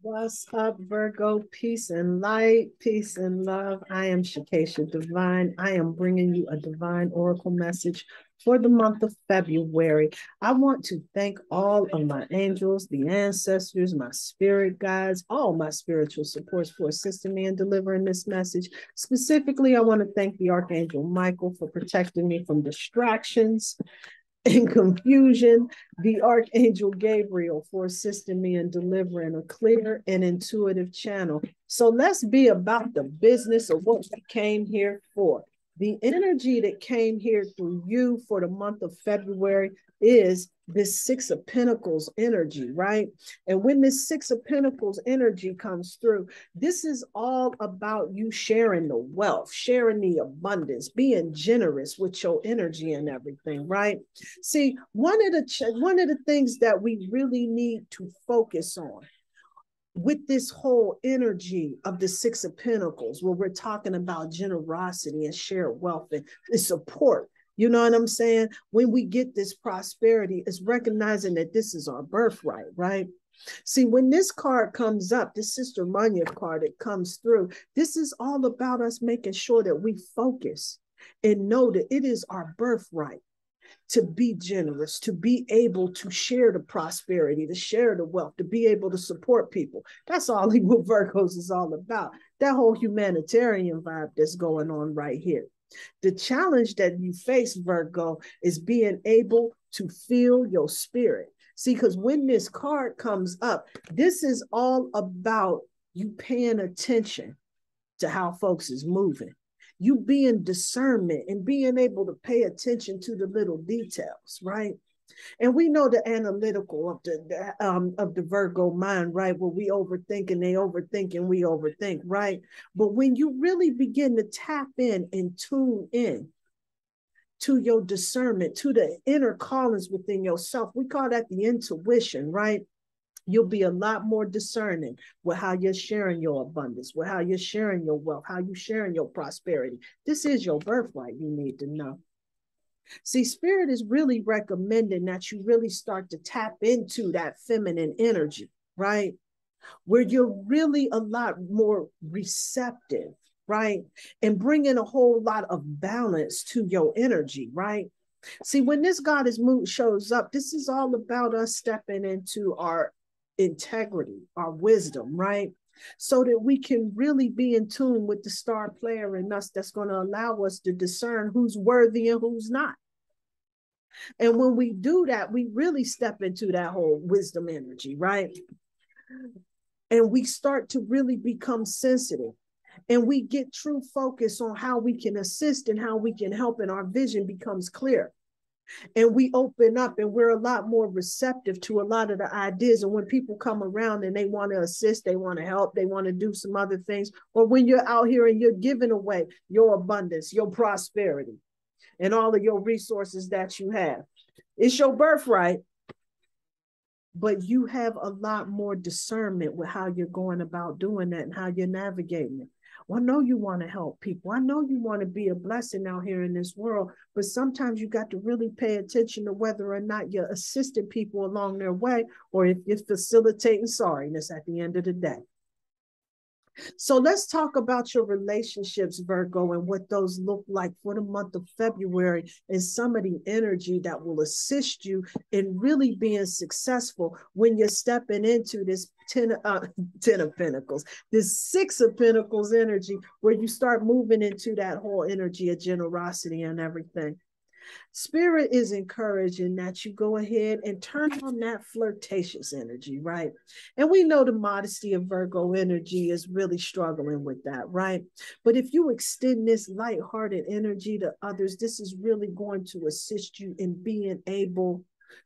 What's up, Virgo? Peace and light, peace and love. I am Shakesha Divine. I am bringing you a divine oracle message for the month of February. I want to thank all of my angels, the ancestors, my spirit guides, all my spiritual supports for assisting me in delivering this message. Specifically, I want to thank the Archangel Michael for protecting me from distractions and confusion, the Archangel Gabriel for assisting me in delivering a clear and intuitive channel. So let's be about the business of what we came here for. The energy that came here through you for the month of February is this Six of Pentacles energy, right? And when this Six of Pentacles energy comes through, this is all about you sharing the wealth, sharing the abundance, being generous with your energy and everything, right? See, one of the things that we really need to focus on with this whole energy of the Six of Pentacles, where we're talking about generosity and shared wealth and support. You know what I'm saying? When we get this prosperity, it's recognizing that this is our birthright, right? See, when this card comes up, this Sister Manya card that comes through, this is all about us making sure that we focus and know that it is our birthright to be generous, to be able to share the prosperity, to share the wealth, to be able to support people. That's all what Virgos is all about. That whole humanitarian vibe that's going on right here. The challenge that you face, Virgo, is being able to feel your spirit. See, because when this card comes up, this is all about you paying attention to how folks is moving, you being discernment and being able to pay attention to the little details, right? And we know the analytical of the Virgo mind, right? Where we overthink and they overthink and we overthink, right? But when you really begin to tap in and tune in to your discernment, to the inner callings within yourself, we call that the intuition, right? You'll be a lot more discerning with how you're sharing your abundance, with how you're sharing your wealth, how you're sharing your prosperity. This is your birthright, you need to know. See, Spirit is really recommending that you really start to tap into that feminine energy, right? Where you're really a lot more receptive, right? And bringing a whole lot of balance to your energy, right? See, when this goddess moon shows up, this is all about us stepping into our integrity, our wisdom, right? So that we can really be in tune with the star player in us that's going to allow us to discern who's worthy and who's not. And when we do that, we really step into that whole wisdom energy, right? And we start to really become sensitive. And we get true focus on how we can assist and how we can help, and our vision becomes clear. And we open up and we're a lot more receptive to a lot of the ideas. And when people come around and they want to assist, they want to help, they want to do some other things, or when you're out here and you're giving away your abundance, your prosperity, and all of your resources that you have, it's your birthright, but you have a lot more discernment with how you're going about doing that and how you're navigating it. Well, I know you want to help people. I know you want to be a blessing out here in this world, but sometimes you got to really pay attention to whether or not you're assisting people along their way, or if you're facilitating sorriness at the end of the day. So let's talk about your relationships, Virgo, and what those look like for the month of February, and some of the energy that will assist you in really being successful when you're stepping into this 10 of Pentacles, this Six of Pentacles energy, where you start moving into that whole energy of generosity and everything. Spirit is encouraging that you go ahead and turn on that flirtatious energy, right? And we know the modesty of Virgo energy is really struggling with that, right? But if you extend this lighthearted energy to others, this is really going to assist you in being able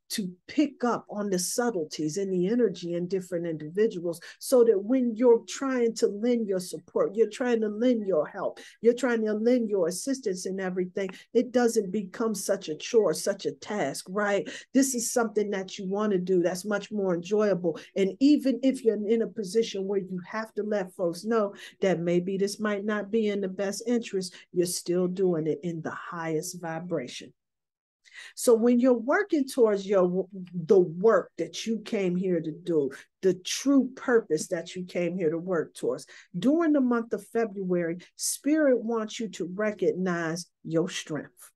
to pick up on the subtleties and the energy in different individuals, so that when you're trying to lend your support, you're trying to lend your help, you're trying to lend your assistance and everything, it doesn't become such a chore, such a task, right? This is something that you want to do that's much more enjoyable. And even if you're in a position where you have to let folks know that maybe this might not be in the best interest, you're still doing it in the highest vibration. So when you're working towards the work that you came here to do, the true purpose that you came here to work towards, during the month of February, Spirit wants you to recognize your strength.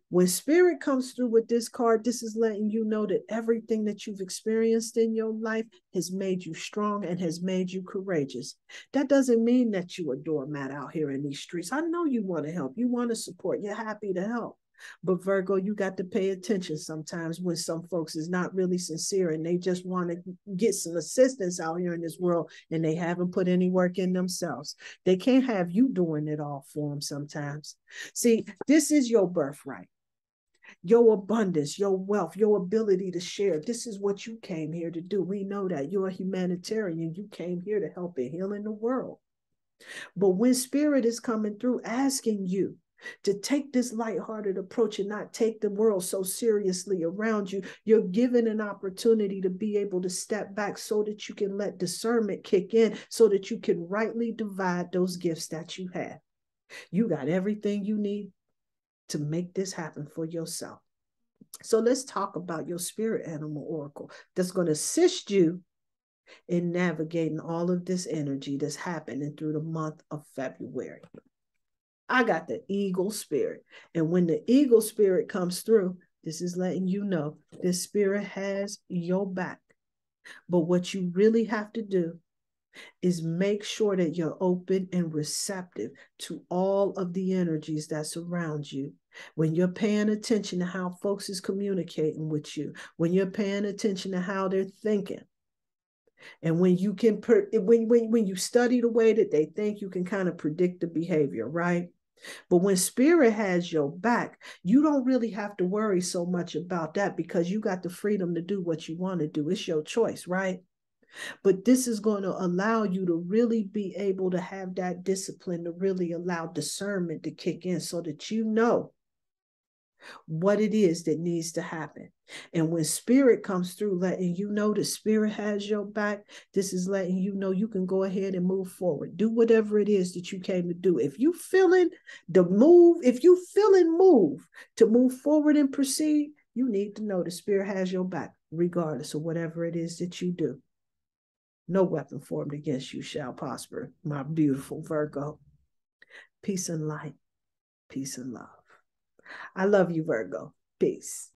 When Spirit comes through with this card, this is letting you know that everything that you've experienced in your life has made you strong and has made you courageous. That doesn't mean that you're a doormat out here in these streets. I know you want to help, you want to support, you're happy to help. But Virgo, you got to pay attention sometimes when some folks is not really sincere and they just want to get some assistance out here in this world and they haven't put any work in themselves. They can't have you doing it all for them sometimes. See, this is your birthright, your abundance, your wealth, your ability to share. This is what you came here to do. We know that you're a humanitarian. You came here to help and heal in the world. But when Spirit is coming through asking you to take this lighthearted approach and not take the world so seriously around you, you're given an opportunity to be able to step back so that you can let discernment kick in, so that you can rightly divide those gifts that you have. You got everything you need to make this happen for yourself. So let's talk about your spirit animal oracle that's going to assist you in navigating all of this energy that's happening through the month of February. I got the eagle spirit. And when the eagle spirit comes through, this is letting you know this spirit has your back. But what you really have to do is make sure that you're open and receptive to all of the energies that surround you. When you're paying attention to how folks is communicating with you, when you're paying attention to how they're thinking, and when you can, when you study the way that they think, you can kind of predict the behavior, right? But when Spirit has your back, you don't really have to worry so much about that because you got the freedom to do what you want to do. It's your choice, right? But this is going to allow you to really be able to have that discipline, to really allow discernment to kick in so that you know what it is that needs to happen. And when Spirit comes through letting you know the Spirit has your back, this is letting you know you can go ahead and move forward. Do whatever it is that you came to do. If you feeling the move, if you feeling move to move forward and proceed, you need to know the Spirit has your back, regardless of whatever it is that you do. No weapon formed against you shall prosper, my beautiful Virgo. Peace and light, peace and love. I love you, Virgo. Peace.